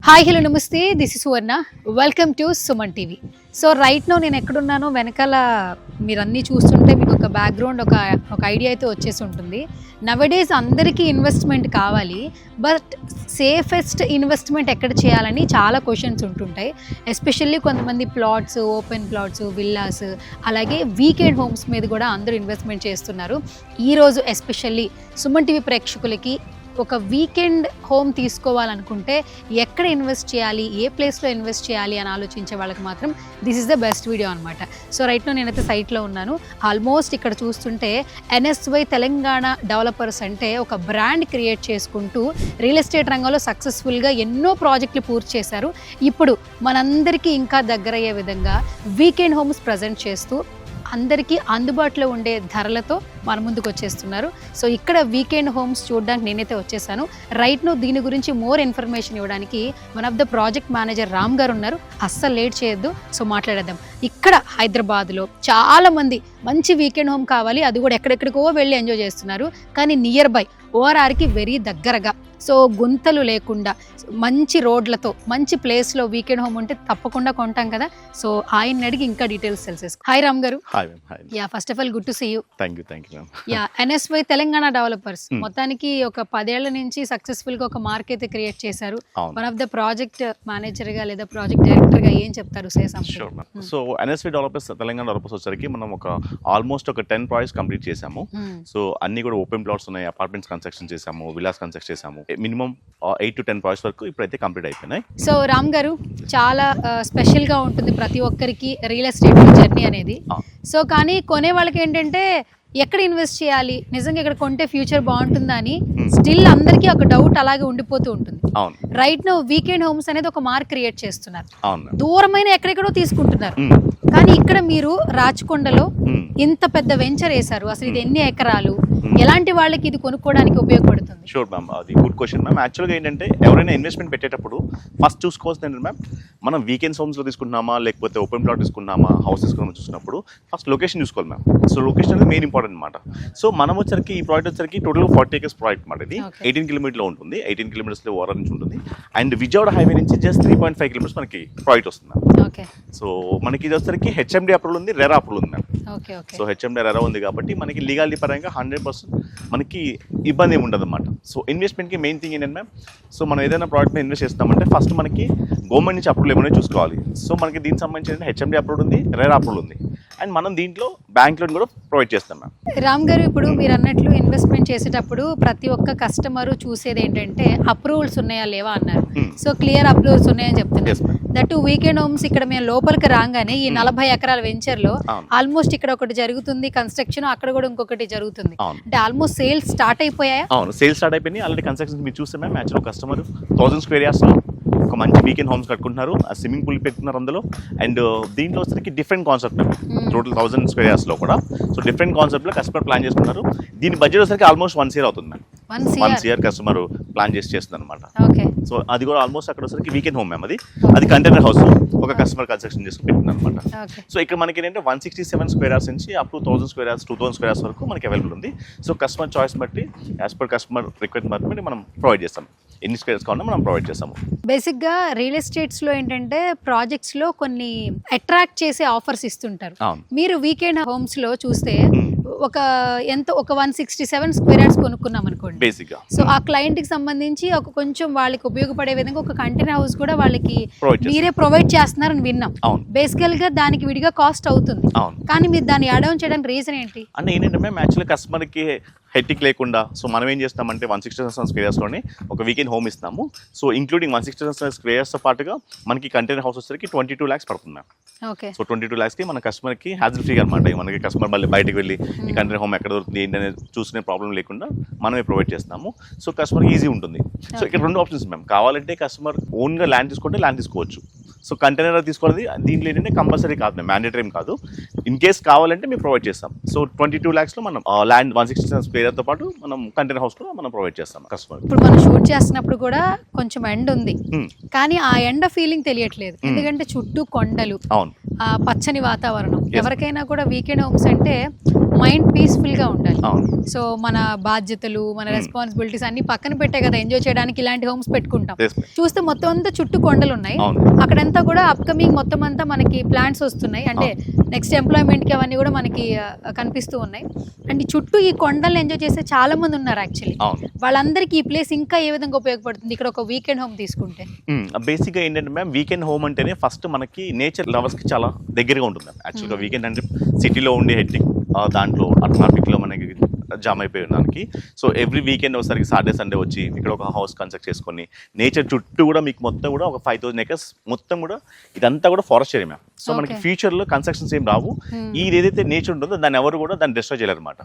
Hi hello నమస్తే, this is Suvarna. Welcome to Suman TV. So right now నేను ఎక్కడున్నానో వెనకాల మీరు అన్నీ చూస్తుంటే మీకు ఒక బ్యాక్గ్రౌండ్ ఒక ఐడియా అయితే వచ్చేసి ఉంటుంది. నవడేస్ అందరికీ ఇన్వెస్ట్మెంట్ కావాలి, బట్ సేఫెస్ట్ ఇన్వెస్ట్మెంట్ ఎక్కడ చేయాలని చాలా క్వశ్చన్స్ ఉంటుంటాయి. ఎస్పెషల్లీ కొంతమంది ప్లాట్స్, ఓపెన్ ప్లాట్స్, విల్లాస్, అలాగే వీకెండ్ హోమ్స్ మీద కూడా అందరూ ఇన్వెస్ట్మెంట్ చేస్తున్నారు. ఈరోజు ఎస్పెషల్లీ సుమన్ టీవీ ప్రేక్షకులకి ఒక వీకెండ్ హోమ్ తీసుకోవాలనుకుంటే ఎక్కడ ఇన్వెస్ట్ చేయాలి, ఏ ప్లేస్లో ఇన్వెస్ట్ చేయాలి అని ఆలోచించే వాళ్ళకి మాత్రం this is the best video అనమాట. సో రైట్ నో నేనైతే సైట్లో ఉన్నాను. ఆల్మోస్ట్ ఇక్కడ చూస్తుంటే NSY తెలంగాణ డెవలపర్స్ అంటే ఒక బ్రాండ్ క్రియేట్ చేసుకుంటూ రియల్ ఎస్టేట్ రంగంలో సక్సెస్ఫుల్గా ఎన్నో ప్రాజెక్టులు పూర్తి చేశారు. ఇప్పుడు మనందరికీ ఇంకా దగ్గరయ్యే విధంగా వీకెండ్ హోమ్స్ ప్రజెంట్ చేస్తూ అందరికీ అందుబాటులో ఉండే ధరలతో మన ముందుకు వచ్చేస్తున్నారు. సో ఇక్కడ వీకెండ్ హోమ్స్ చూడడానికి నేనైతే వచ్చేసాను. రైట్ నో దీని గురించి మోర్ ఇన్ఫర్మేషన్ ఇవ్వడానికి one of the project manager Ram గారు ఉన్నారు. అస్సలు లేట్ చేయొద్దు, సో మాట్లాడేద్దాం. ఇక్కడ హైదరాబాద్లో చాలా మంది మంచి వీకెండ్ హోమ్ కావాలి, అది కూడా ఎక్కడెక్కడికో వెళ్ళి ఎంజాయ్ చేస్తున్నారు. కానీ నియర్ బై ORRకి వెరీ దగ్గరగా, సో గుంతలు లేకుండా మంచి రోడ్లతో మంచి ప్లేస్లో వీకెండ్ హోమ్ ఉంటే తప్పకుండా కొంటాం కదా. సో ఆయన అడిగి ఇంకా డీటెయిల్స్ తెలిసేసుకో. హాయ్ రామ్ గారు. Yeah, first of all good to see you. Yeah, NSY Telangana developers మొత్తానికి ఒక 10 ఏళ్ల నుంచి సక్సెస్ఫుల్ గా ఒక మార్క్ అయితే క్రియేట్ చేశారు. One of the project manager గా లేదా ప్రాజెక్ట్ డైరెక్టర్ గా ఏం చెప్తారు? So NSY developers Telangana developers వచ్చరికి మనం ఆల్మోస్ట్ ఒక 10 ప్రాజెక్ట్స్ కంప్లీట్ చేసాము. సో అన్ని కూడా ఓపెన్ ప్లాట్స్ ఉన్నాయి, అపార్ట్మెంట్స్ కన్స్ట్రక్షన్ చేసాము, విలాస్ కన్స్ట్రక్ట్ చేసాము. మినిమం 8 to 10 ప్రాజెక్ట్స్ వరకు ఇప్పుడైతే కంప్లీట్ అయిపోయినాయి. సో రామ్ గారు, చాలా స్పెషల్ గా ఉంటుంది ప్రతి ఒక్కరికి రియల్ ఎస్టేట్ జర్నీ అనేది. సో కానీ కొనే వాళ్ళకి ఏంటంటే ఎక్కడ ఇన్వెస్ట్ చేయాలి, నిజంగా ఇక్కడ కొంటే ఫ్యూచర్ బాగుంటుందా అని స్టిల్ అందరికీ ఒక డౌట్ అలాగే ఉండిపోతూ ఉంటుంది. రైట్ నో వీకెండ్ హోమ్స్ అనేది ఒక మార్క్ క్రియేట్ చేస్తున్నారు. దూరమైన ఎక్కడెక్కడో తీసుకుంటున్నారు, కానీ ఇక్కడ మీరు రాచకొండలో ఇంత పెద్ద వెంచర్ వేశారు. అసలు ఇది ఎన్ని ఎకరాలు, ఎలాంటి వాళ్ళకి ఇది కొనుక్కోవడానికి ఉపయోగపడుతుంది? షూర్ మ్యామ్, అది గుడ్ క్వశ్చన్ మ్యామ్. యాక్చువల్గా ఏంటంటే ఎవరైనా ఇన్వెస్ట్మెంట్ పెట్టేటప్పుడు ఫస్ట్ చూసుకోవాల్సింది ఏంటంటే మ్యామ్, మనం వీకెండ్స్ హోమ్స్లో తీసుకుంటున్నామా లేకపోతే ఓపెన్ ప్లాట్ తీసుకున్నామా, హౌస్ తీసుకున్నామా చూసినప్పుడు ఫస్ట్ లొకేషన్ చూసుకోవాలి మ్యామ్. సో లొకేషన్ అనేది మెయిన్ ఇంపార్టెంట్ అనమాట. సో మనం వచ్చరికి ఈ ప్రాజెక్ట్ వచ్చరికి టోటల్ 40 acres ప్రాజెక్ట్ మాట. ఇది 18 కిలోమీటర్లో ఉంటుంది, 18 కిలోమీటర్స్లో ORR నుంచి ఉంటుంది. అండ్ విజయవాడ హైవే నుంచి జస్ట్ 3.5 కిలోమీటర్స్ మనకి ప్రాజెక్ట్ వస్తుంది మ్యామ్. సో మనకి ఇది వచ్చరికి HMD అప్రూవల్ ఉంది, రెరా అప్రూవల్ ఉంది మ్యామ్. సో HMD రెరా ఉంది కాబట్టి మనకి లీగాలిటీ పరంగా 100% మనకి ఇబ్బంది ఏమి ఉండదు అనమాట. సో ఇన్వెస్ట్మెంట్కి మెయిన్ థింగ్ ఏంటంటే మ్యామ్, సో మనం ఏదైనా ప్రాజెక్ట్ మీద ఇన్వెస్ట్ చేస్తామంటే ఫస్ట్ మనకి గవర్నమెంట్ నుంచి అప్రూవల్ ఏమైనా చూసుకోవాలి. సో మనకి దీనికి సంబంధించిన HMD అప్రూవల్ ఉంది, రెరా అప్రూవల్ ఉంది, అండ్ మనం దీంట్లో బ్యాంక్ లోన్ కూడా ప్రొవైడ్ చేస్తాం మ్యామ్. రామ్ గారు, ఇప్పుడు మీరు అన్నట్లు ఇన్వెస్ట్మెంట్ చేసేటప్పుడు ప్రతి ఒక్క కస్టమర్ చూసేది ఏంటంటే అప్రూవల్స్ ఉన్నాయా లేవా అన్నారు. సో క్లియర్ అప్రూవల్స్ ఉన్నాయని చెప్తున్నారు. దట్ వీకెండ్ హోమ్స్ ఇక్కడ మేము లోపలికి రాగానే ఈ 40 ఎకరాల వెంచర్ లో ఆల్మోస్ట్ ఇక్కడ ఒకటి జరుగుతుంది కన్స్ట్రక్షన్, అక్కడ కూడా ఇంకొకటి జరుగుతుంది. అంటే ఆల్మోస్ట్ సేల్స్ స్టార్ట్ అయిపోయాయా? అవును, సేల్స్ స్టార్ట్ అయిపోయింది. ఆల్రెడీ కన్స్ట్రక్షన్ మీరు చూస్తే ma'am, actual customer 1000 square yards ఒక మంచి వీకెండ్ హోమ్స్ కట్టుకుంటున్నారు, ఆ స్విమ్మింగ్ పూల్ పెట్టుకున్నారు అందులో. అండ్ దీంట్లో వచ్చరికి different concept total 1000 square yards లో కూడా. సో డిఫరెంట్ కాన్సెప్ట్ లో కస్టమర్ ప్లాన్ చేసుకున్నారు. దీని బడ్జెట్ వచ్చరికి ఆల్మోస్ట్ 1 year అవుతుంది మ్యామ్. 1 year కస్టమర్ ప్లాన్ చేస్తుంది అనమాట. సో అది కూడా ఆల్మోస్ట్ అక్కడ వచ్చరికి వీకెండ్ హోమ్ మ్యామ్. అది కంటైనర్ హౌస్ ఒక కస్టమర్ కన్స్ట్రక్షన్ చేసుకుని పెట్టుకున్నారు అనమాట. సో ఇక్కడ మనకి ఏంటంటే 167 స్క్వేర్ యార్డ్స్ నుంచి up to 1000 square yards, 2000 square yards వరకు మనకి అవైలబుల్ ఉంది. సో కస్టమర్ చాయిస్ బట్టి, యాజ్ పర్ కస్టమర్ రిక్వైర్మెంట్ బట్టి మనం ప్రొవైడ్ చేస్తాం. ఎన్ని స్క్వేర్స్ కావాలన్నా మనం ప్రొవైడ్ చేస్తాము. బేసిక్ గా రియల్ ఎస్టేట్స్ లో ఏంటంటే ప్రాజెక్ట్స్ లో కొన్ని అట్రాక్ట్ చేసే ఆఫర్స్ ఇస్తుంటారు. మీరు వీకెండ్ హోమ్స్ లో చూస్తే ఒక 167 స్క్వేర్ యార్డ్స్ కొనుక్కున్నాం అనుకోండి బేసిక్ గా. సో ఆ క్లయింట్ కి సంబంధించి ఒక కొంచెం వాళ్ళకి ఉపయోగపడే విధంగా ఒక కంటైనర్ హౌస్ కూడా వాళ్ళకి మీరే ప్రొవైడ్ చేస్తున్నారని విన్నాం. బేసికల్ గా దానికి విడిగా కాస్ట్ అవుతుంది, కానీ మీరు దాన్ని యాడ్ ఆన్ చేయడానికి రీజన్ ఏంటి? అంటే ఏంటంటే మేము యాక్చువల్లీ కస్టమర్ కి హెట్టిక్ లేకుండా, సో మనం ఏం చేస్తామంటే 167 స్క్వేర్ యార్స్ లోనే ఒక వీకెండ్ హోమ్ ఇస్తాము. సో ఇంక్లూడింగ్ 167 స్క్వేర్ యార్స్ తో పాటుగా మనకి కంటైనర్ హౌస్ వచ్చేసరికి 22 lakhs పడుతుంది మ్యామ్. సో 22 lakhs కి మన కస్టమర్ కి హ్యాజిల్ ఫ్రీ అనమాట. మనకి కస్టమర్ మళ్ళీ బయటకు వెళ్ళి ఈ కంటైనర్ హోమ్ ఎక్కడ దొరుకుతుంది ఏంటి అనేది చూసుకునే ప్రాబ్లం లేకుండా మనమే ప్రొవైడ్ చేస్తాము. సో కస్టమర్ ఈజీ ఉంటుంది. సో ఇక్కడ 2 ఆప్షన్స్ మ్యామ్. కావాలంటే కస్టమర్ ఓన్ గా ల్యాండ్ తీసుకుంటే ల్యాండ్ తీసుకోవచ్చు. సో కంటైనర్ తీసుకోవాలి, దీంట్లో ఏంటంటే కంపల్సరీ కాదు, మ్యాండేటరీ ఏం కాదు. ఇన్ కేస్ కావాలంటే మేము ప్రొవైడ్ చేస్తాం. సో 22 lakhs లో మనం ల్యాండ్ 167 స్క్వేర్ తో పాటు మనం కంటైనర్ హౌస్ కూడా మనం ప్రొవైడ్ చేస్తాం కస్టమర్. ఇప్పుడు మనం షూట్ చేస్తున్నప్పుడు కూడా కొంచెం ఎండ్ ఉంది, కానీ ఆ ఎండ ఫీలింగ్ తెలియట్లేదు, ఎందుకంటే చుట్టూ కొండలు, పచ్చని వాతావరణం. ఎవరికైనా కూడా వీకెండ్ హోమ్స్ అంటే మైండ్ పీస్ఫుల్గా ఉండాలి. అవును సో మన బాధ్యతలు, మన రెస్పాన్సిబిలిటీస్ అన్ని పక్కన పెట్టే కదా ఎంజాయ్ చేయడానికి ఇలాంటి హోమ్స్ పెట్టుకుంటాం. Yes, ma'am. చూస్తే మొత్తం అంతా చుట్టూ కొండలు ఉన్నాయి, అవును అక్కడంతా కూడా అప్కమింగ్ మొత్తం అంతా మనకి ప్లాంట్స్ వస్తున్నాయి, అంటే నెక్స్ట్ ఎంప్లాయ్మెంట్కి అవన్నీ కూడా మనకి కనిపిస్తూ ఉన్నాయి. అండ్ ఈ చుట్టూ ఈ కొండల్ని ఎంజాయ్ చేసే చాలా మంది ఉన్నారు యాక్చువల్లీ. అవును వాళ్ళందరికీ ఈ ప్లేస్ ఇంకా ఏ విధంగా ఉపయోగపడుతుంది ఇక్కడ ఒక వీకెండ్ హోమ్ తీసుకుంటే? బేసిక్గా ఏంటంటే మ్యామ్ వీకెండ్ హోమ్ అంటేనే ఫస్ట్ మనకి నేచర్ లవర్స్కి చాలా దగ్గరగా ఉంటుంది మ్యామ్. యాక్చువల్గా వీకెండ్ అంటే సిటీలో ఉండే హెడ్డింగ్ దాంట్లో ఆ ట్రాఫిక్లో మనకి జామ్ అయిపోయి దానికి. సో ఎవ్రీ వీకెండ్ ఒకసారి సాటర్డే సండే వచ్చి ఇక్కడ ఒక హౌస్ కన్స్ట్రక్ట్ చేసుకొని నేచర్ చుట్టూ కూడా మీకు మొత్తం కూడా ఒక 5,000 acres మొత్తం కూడా ఇదంతా కూడా ఫారెస్ట్ ఏరియా మ్యామ్. సో మనకి ఫ్యూచర్లో కన్స్ట్రక్షన్స్ ఏం రావు. ఇది ఏదైతే నేచర్ ఉంటుందో దాన్ని ఎవరు కూడా దాన్ని డిస్ట్రాయ్ చేయలేరు అనమాట.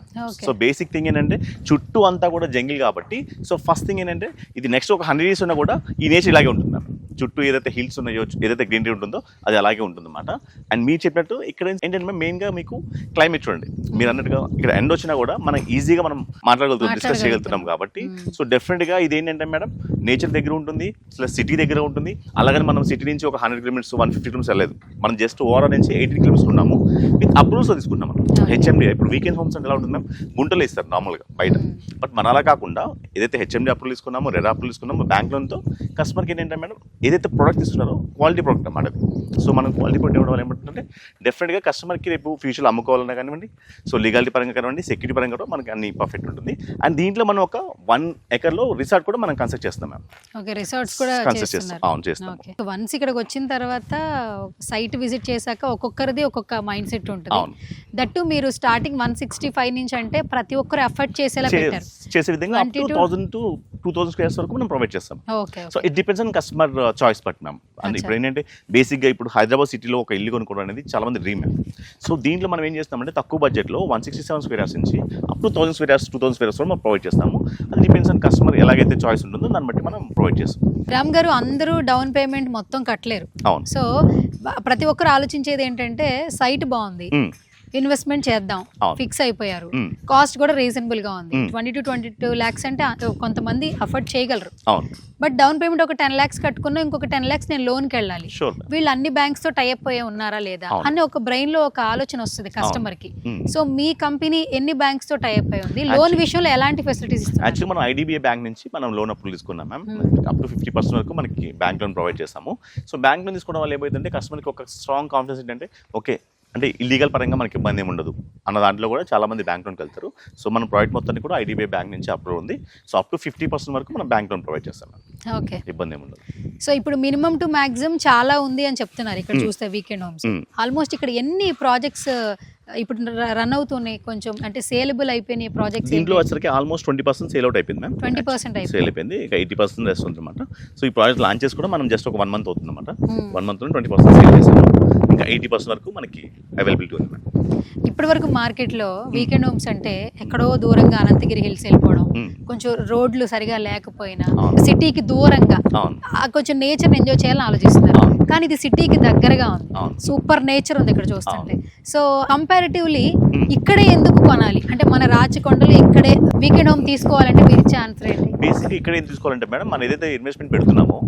సో బేసిక్ థింగ్ ఏంటంటే చుట్టూ అంతా కూడా జంగిల్ కాబట్టి, సో ఫస్ట్ థింగ్ ఏంటంటే ఇది నెక్స్ట్ ఒక 100 years ఉన్నా కూడా ఈ నేచర్ ఇలాగే ఉంటుంది మ్యామ్. చుట్టూ ఏదైతే హిల్స్ ఉన్నాయో, ఏదైతే గ్రీనరీ ఉంటుందో అది అలాగే ఉంటుంది అనమాట. అండ్ మీరు చెప్పినట్టు ఇక్కడ ఏంటంటే మెయిన్గా మీకు క్లైమేట్ చూడండి, మీరు అన్నట్టుగా ఇక్కడ ఎండ్ వచ్చినా కూడా మనం ఈజీగా మనం మాట్లాడగలుగుతాం, డిస్కస్ చేయగలుగుతున్నాం కాబట్టి. సో డెఫినెట్గా ఇది ఏంటంటే మేడం నేచర్ దగ్గర ఉంటుంది, ప్లస్ సిటీ దగ్గర ఉంటుంది. అలాగని మనం సిటీ నుంచి ఒక 100 kilometers 150 kilometers వెళ్ళలేదు, మనం జస్ట్ ఓవరాల్ నుంచి 80 kilometers ఉన్నాము. విత్ అప్రూవల్స్ తీసుకున్నాం మనం. హెచ్ఎండి ఇప్పుడు వీకెండ్ హోమ్స్ అంటే ఎలా ఉంటుంది మ్యామ్, గుంటలు ఇస్తారు నార్మల్గా బయట. బట్ మన అలా కాకుండా ఏదైతే హెచ్ఎండి అప్రూవల్ తీసుకున్నామో, రెడ్ అప్రూవల్ తీసుకున్నామో, బ్యాంక్ లోన్తో కస్టమర్కి ఏంటంటే మేడం ఏదైతే ప్రోడక్ట్ తీసుకున్నారో క్వాలిటీ ప్రోడక్ట్ అన్నమాట. సో మనం క్వాలిటీ ప్రోడక్ట్ ఇవ్వడం వల్ల ఏమంటుందంటే డెఫినెట్గా కస్టమర్కి రేపు ఫ్యూచర్లో అమ్ముకోవాలన్నా కానివ్వండి, సో లీగాలిటీ పరంగా కానివ్వండి, సెక్యూరిటీ పరంగా కూడా మనకి అన్ని పర్ఫెక్ట్ ఉంటుంది. అండ్ దీంట్లో మనం ఒక 1 acre రిసార్ట్ కూడా మనం కన్స్ట్రక్ట్ చేస్తాం మ్యామ్. ఓకే, రిసార్ట్స్ కూడా కన్స్ట్రక్ట్ చేస్తాం. అవును చేస్తాం. ఓకే, వన్స్ ఇక్కడికి వచ్చిన తర్వాత సైట్ విజిట్ చేశాక ఒక్కొక్కరిది ఒక్కొక్క మైండ్ సెట్ ఉంటుంది. అవును దట్టు మీరు స్టార్టింగ్ 165 నుంచి అంటే ప్రతి ఒక్కరు ఎఫర్ట్ చేసేలా పెట్టారు. చేసే విధంగా అప్ టు 1000 to 2000 squares వరకు మనం ప్రొవైడ్ చేస్తాం. Okay, so it depends on customer choice but ma'am. అంటే ఇప్పుడు ఏంటంటే బేసిక్గా ఇప్పుడు హైదరాబాద్ సిటీలో ఒక ఇల్లు కొనుక్కోవడం అనేది చాలా మంది డ్రీమ్ మ్యామ్. సో దీంట్లో మనం ఏం చేస్తామంటే తక్కువ బడ్జెట్లో 167 squares నుంచి అప్ టు 1000 squares 2000 squares వరకు మనం ప్రొవైడ్ చేస్తాము. అది డిపెండ్స్ ఆన్ కస్టమర్ ఎలాగైతే చాయిస్ ఉంటుందో దాన్ని బట్టి మనం ప్రొవైడ్ చేస్తాం. రామ్ గారు, అందరూ డౌన్ పేమెంట్ మొత్తం కట్టలేరు. అవును. సో ప్రతి ఒక్కరు ఆలోచించేది ఏంటంటే సైట్ బాగుంది, ఇన్వెస్ట్మెంట్ చేద్దాం, ఫిక్స్ అయిపోయారు, కాస్ట్ కూడా రీజనబుల్ గా ఉంది. 20 to 22 lakhs అంటే కొంతమంది అఫోర్డ్ చేయగలరు. బట్ డౌన్ పేమెంట్ ఒక 10 lakhs కట్టుకున్నా ఇంకొక 10 lakhs నేను లోన్కి వెళ్ళాలి, వీళ్ళు అన్ని బ్యాంక్స్ తో టైఅప్ అయ్యే ఉన్నారా లేదా అని ఒక బ్రెయిన్ లో ఒక ఆలోచన వస్తుంది కస్టమర్ కి. సో మీ కంపెనీ ఎన్ని బ్యాంక్స్ తో టైఅప్ అయి ఉంది, లోన్ విషయంలో ఎలాంటి ఫెసిలిటీస్ ఇస్తారు? యాక్చువల్లీ మనం ఐడిబిఐ బ్యాంక్ నుంచి మనం లోన్ అప్రూవల్ తీసుకున్నాం మ్యామ్. అప్ టు 50% వరకు మనకి బ్యాంక్ లోన్ ప్రొవైడ్ చేస్తాము. సో బ్యాంక్ లోన్ తీసుకోవడం వల్ల ఏమైందంటే కస్టమర్కి ఒక స్ట్రాంగ్ కాన్ఫిడెన్స్ ఏంటంటే ఓకే అంటే ఇల్లీగల్ పరంగా మనకి ఇబ్బంది ఏమి ఉండదు అన్న దాంట్లో కూడా చాలా మంది బ్యాంక్ లోన్కి వెళ్తారు. సో మన ప్రాజెక్ట్ మొత్తానికి కూడా ఐడిబిఐ బ్యాంక్ నుంచి అప్రూవ్ ఉంది. సో అప్ టు 50% వరకు మనం బ్యాంక్ లోన్ ప్రొవైడ్ చేస్తాం. ఓకే, ఇబ్బంది ఏమి ఉండదు. సో ఇప్పుడు మినిమం టు మాక్సిమం చాలా ఉంది అని చెప్తున్నారు ఇక్కడ చూస్తే వీకెండ్ హోమ్స్. ఆల్మోస్ట్ ఇక్కడ ఎన్ని ప్రాజెక్ట్స్ ఇప్పుడు రన్ అవుతున్నాయి, కొంచెం అంటే సేలబుల్ అయిపోయిన ప్రాజెక్ట్స్? దీంట్లో వచ్చరికి ఆల్మోస్ట్ 20% సేల్ అవుట్ అయిపోయింది మ్యామ్. 20% సేల్ అయిపోయింది, ఇక 80% రెస్ట్ ఉందన్నమాట. సో ఈ ప్రాజెక్ట్ లాంచ్ చేసి కూడా మనం జస్ట్ ఒక 1 month అవుతుంది అనమాట. 1 monthలో 20% సేల్ చేసాము, ఇంకా 80% వరకు మనకి అవైలబిలిటీ ఉంది మ్యామ్. ఇప్పటి వరకు మార్కెట్లో వీకెండ్ హోమ్స్ అంటే ఎక్కడో దూరంగా అనంతగిరి హిల్స్ వెళ్ళిపోవడం, కొంచెం రోడ్లు సరిగా లేకపోయినా సిటీకి దూరంగా కొంచెం నేచర్ ఎంజాయ్ చేయాలని ఆలోచిస్తున్నారు. కానీ ఇది సిటీకి దగ్గరగా ఉంది, సూపర్ నేచర్ ఉంది ఇక్కడ చూస్తుంటే. సో కంపారిటివ్లీ ఇక్కడే ఎందుకు కొనాలి అంటే మన రాచకొండలో ఇక్కడే వీకెండ్ హోమ్ తీసుకోవాలంటే మీరు ఇచ్చే ఆన్సర్ ఏంటి? బేసిక్గా ఇక్కడ ఏం తీసుకోవాలంటే మేడం మనం ఏదైతే ఇన్వెస్ట్మెంట్ పెడుతున్నామో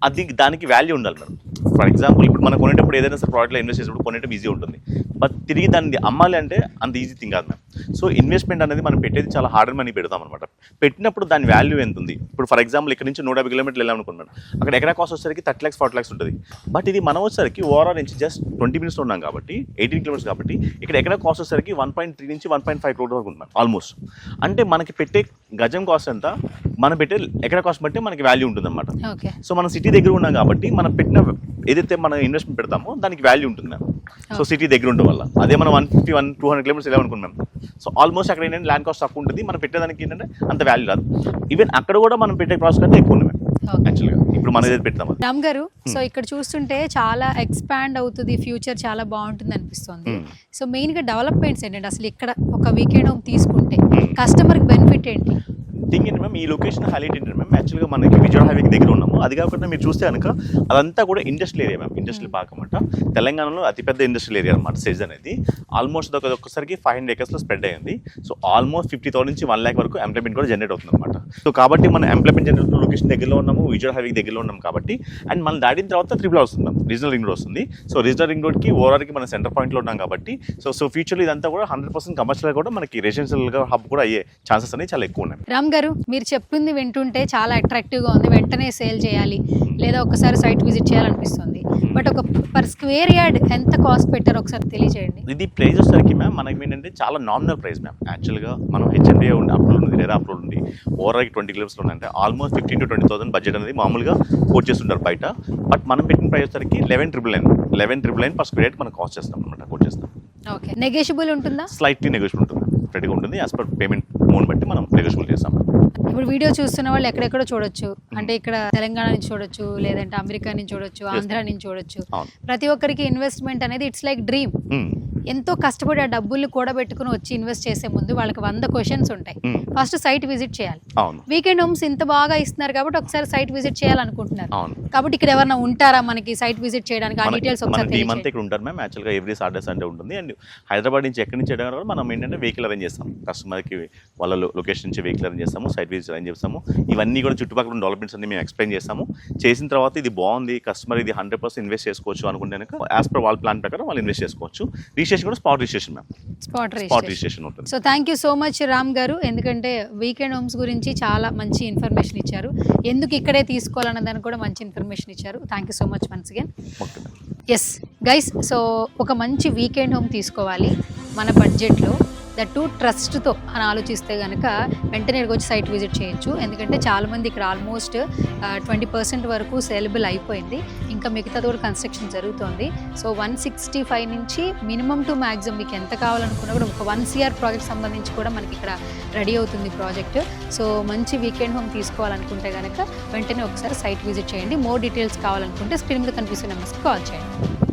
అది దానికి వాల్యూ ఉండాలి మేడం. ఫర్ ఎగ్జాంపుల్ ఇప్పుడు మనం కొనేటప్పుడు ఏదైనా సరే ప్రోడక్ట్లో ఇన్వెస్ట్ చేసేటప్పుడు కొనేటప్పుడు ఈజీ ఉంటుంది, బట్ తిరిగి దాన్ని అమ్మాలి అంటే అంత ఈజీ థింగ్ కాదు మ్యామ్. సో ఇన్వెస్ట్మెంట్ అనేది మనం పెట్టేది చాలా హార్డ్ మనీ పెడతాం అనమాట. పెట్టినప్పుడు దాని వాల్యూ ఎంత ఉంది? ఇప్పుడు ఫర్ ఎగ్జాంపుల్ ఇక్కడ నుంచి 150 kilometers వెళ్ళామనుకున్నాను, అక్కడ ఎకరా కాస్ట్ వచ్చేసరికి 30 lakhs 40 lakhs ఉంటుంది. బట్ ఇది మనం వచ్చేసరికి ఓవరాల్ నుంచి జస్ట్ 20 minutes ఉన్నాం కాబట్టి 18 kilometers కాబట్టి ఇక్కడ ఎకరా కాస్ట్ వచ్చేసరికి 1.3 నుంచి 1.5 crore వరకు ఉంది ఆల్మోస్ట్. అంటే మనకి పెట్టే గజం కాస్ట్ ఎంత, మనం పెట్టే ఎకరా కాస్ట్ బట్టి మనకి వాల్యూ ఉంటుంది అనమాట. సో మనం సిటీ దగ్గర ఉన్నాం కాబట్టి మనం పెట్టిన ఏదైతే మనం ఇన్వెస్ట్మెంట్ పెడతామో దానికి వాల్యూ ఉంటుంది మ్యామ్. సో సిటీ దగ్గర ఉండడం వల్ల అదే మనం 150-200 kilometers వెళ్ళామనుకున్నాం, సో ఆల్మోస్ట్ అక్కడ ఏంటంటే ల్యాండ్ కాస్ట్ తక్కువ ఉంటుంది, మనం పెట్టేదానికి ఏంటంటే అంత వాల్యూ రాదు. ఈవెన్ అక్కడ కూడా మనం పెట్టే కాస్ట్ కంటే ఎక్కువ ఉంది మ్యామ్ యాక్చువల్గా ఇప్పుడు మనం ఏదైతే పెడతాం. రామ్ గారు, సో ఇక్కడ చూస్తుంటే చాలా ఎక్స్పాండ్ అవుతుంది, ఫ్యూచర్ చాలా బాగుంటుంది అనిపిస్తుంది. సో మెయిన్గా డెవలప్మెంట్స్ ఏంటంటే అసలు ఇక్కడ ఒక వీకెండ్ హోమ్ తీసుకుంటే కస్టమర్కి బెనిఫిట్ ఏంటి? థింగ్ ఏంటి మ్యామ్, ఈ లొకేషన్ హైలైట్ ఏంటి మ్యామ్, యాక్చువల్గా మనకి విజయవాడ హైవేకి దగ్గర ఉన్నాము. అది కాకుండా మీరు చూస్తే కనుక అదంతా కూడా industrial area ma'am, industrial park అనమాట. తెలంగాణలో అతిపెద్ద ఇండస్ట్రియల్ ఏరియా అనమాట సెజ్ అనేది. ఆల్మోస్ట్ ఒక్కసారికి 500 acres స్ప్రెడ్ అయ్యింది. సో ఆల్మోస్ట్ 50,000 నుంచి 1 lakh వరకు ఎంప్లాయ్మెంట్ కూడా జనరేట్ అవుతుంది అనమాట. సో కాబట్టి మనం ఎంప్లాయ్మెంట్ జనరేట్ లొకేషన్ దగ్గరలో ఉన్నాము, విజయవాడ హైవేకి దగ్గరలో ఉన్నాం కాబట్టి. అండ్ మనం దాటిన తర్వాత 3 వస్తుంది మ్యామ్, రీజనల్ రింగ్ రోడ్ వస్తుంది. సో రీజనల్ రింగ్ రోడ్కి ఓవరాల్కి మన సెంటర్ పాయింట్లో ఉన్నాం కాబట్టి సో ఫ్యూచర్లో ఇదంతా కూడా 100% కమర్షియల్గా కూడా మనకి రెసిడెన్షియల్గా హబ్ కూడా అయ్యే ఛాన్సెస్ అనేవి చాలా ఎక్కువ ఉన్నాయి. రామ్ గారు, మీరు చెప్పింది వింటుంటే చాలా అట్రాక్టివ్గా ఉంది. వెంటనే సేల్ చేయాలి లేదా ఒకసారి సైట్ విజిట్ చేయాలనిపిస్తుంది. బట్ ఒక పర్ స్క్వేర్ యార్డ్ ఎంత కాస్ట్ పెట్టారో ఒకసారి తెలియజేయండి. ఇది ప్రైస్ వచ్చేసరికి మ్యామ్ మనకి ఏంటంటే చాలా నామినల్ ప్రైస్ మ్యామ్. యాక్చువల్గా మనం హెచ్ఎండిఏ ఉంది, అప్రూవల్ ఉంది, రేరా అప్రూవల్ ఉంది. ఓవరాల్కి 20 kilometers ఉందంటే ఆల్మోస్ట్ 15,000 to 20,000 బడ్జెట్ అనేది మామూలుగా కోట్ చేస్తుంటారు బయట. బట్ మనం పెట్టిన ప్రైస్ వచ్చేసరికి 11,999 పర్ స్క్వేర్ యార్డ్ మనం కాస్ట్ చేస్తాం అనమాట, కోట్ చేస్తాం. ఓకే, నెగోషియబుల్ ఉంటుందా? స్లైట్లీ నెగోషియబుల్ ఉంటుంది, రెడీగా ఉంటుంది. యాజ్ పర్ పేమెంట్ మోడ్ బట్టి మనం నెగోషియబుల్ చేస్తాం. ఇప్పుడు వీడియో చూస్తున్న వాళ్ళు ఎక్కడెక్కడో చూడొచ్చు, అంటే ఇక్కడ తెలంగాణ నుంచి చూడొచ్చు, లేదంటే అమెరికా నుంచి చూడొచ్చు, ఆంధ్ర నుంచి చూడొచ్చు. ప్రతి ఒక్కరికి ఇన్వెస్ట్మెంట్ అనేది ఇట్స్ లైక్ డ్రీమ్. ఎంతో కష్టపడి ఆ డబ్బులు కూడబెట్టుకుని వచ్చి ఇన్వెస్ట్ చేసే ముందు వాళ్ళకి 100 questions ఉంటాయి. ఫస్ట్ సైట్ విజిట్ చేయాలి. వీకెండ్ హోమ్స్ ఇంత బాగా ఇస్తున్నారు కాబట్టి ఒకసారి సైట్ విజిట్ చేయాలనుకుంటున్నారు. కాబట్టి ఇక్కడ ఎవరైనా ఉంటారా మనకి సైట్ విజిట్ చేయడానికి? ఆ డీటెయిల్స్ ఒకసారి ఇక్కడ ఉంటారు మ్యామ్. యాక్చువల్గా ఎవ్రీ సాటర్డే సండే ఉంటుంది. అండ్ హైదరాబాద్ నుంచి ఎక్కడి నుంచి చేయడం మనం ఏంటంటే వెహికల్ అరేంజ్ చేస్తాం, కస్టమర్కి వాళ్ళ లొకేషన్ నుంచి వెహికల్ అరేంజ్ చేస్తాము, సైట్ విజిట్ అరేంజ్ చేస్తాము. ఇవన్నీ కూడా చుట్టుపక్కల డెవలప్మెంట్స్ అన్ని మేము ఎక్స్ప్లెయిన్ చేస్తాము. చేసిన తర్వాత ఇది బాగుంది, కస్టమర్ ఇది 100% ఇన్వెస్ట్ చేసుకోవచ్చు అనుకుంటే యాజ్ పర్ వాళ్ళ ప్లాన్ ప్రకారం వాళ్ళు ఇన్వెస్ట్ చేసుకోవచ్చు. రిజిస్ట్రేషన్ కూడా spot registration ma'am, spot registration ఉంటుంది. So thank you so much Ram garu, ఎందుకంటే వీకెండ్ హోమ్స్ గురించి చాలా మంచి ఇన్ఫర్మేషన్ ఇచ్చారు. ఎందుకు ఇక్కడే తీసుకోవాలన్న దానికి కూడా మంచి ఇన్ఫర్మేషన్ ఇచ్చారు. Thank you so much once again. Yes guys, so ఒక మంచి వీకెండ్ హోమ్ తీసుకోవాలి మన బడ్జెట్లో, దట్ ట్రస్ట్తో అని ఆలోచిస్తే కనుక వెంటనే వచ్చి సైట్ విజిట్ చేయొచ్చు. ఎందుకంటే చాలామంది ఇక్కడ ఆల్మోస్ట్ 20% వరకు సేలబుల్ అయిపోయింది, ఇంకా మిగతాది కూడా కన్స్ట్రక్షన్ జరుగుతోంది. సో 165 నుంచి మినిమం టు మ్యాక్సిమం మీకు ఎంత కావాలనుకున్నా కూడా ఒక 1 CR ప్రాజెక్ట్ సంబంధించి కూడా మనకి ఇక్కడ రెడీ అవుతుంది ప్రాజెక్ట్. సో మంచి వీకెండ్ హోమ్ తీసుకోవాలనుకుంటే కనుక వెంటనే ఒకసారి సైట్ విజిట్ చేయండి. మోర్ డీటెయిల్స్ కావాలనుకుంటే స్క్రీన్ మీద కనిపిస్తున్న నెంబర్స్కి కాల్ చేయండి.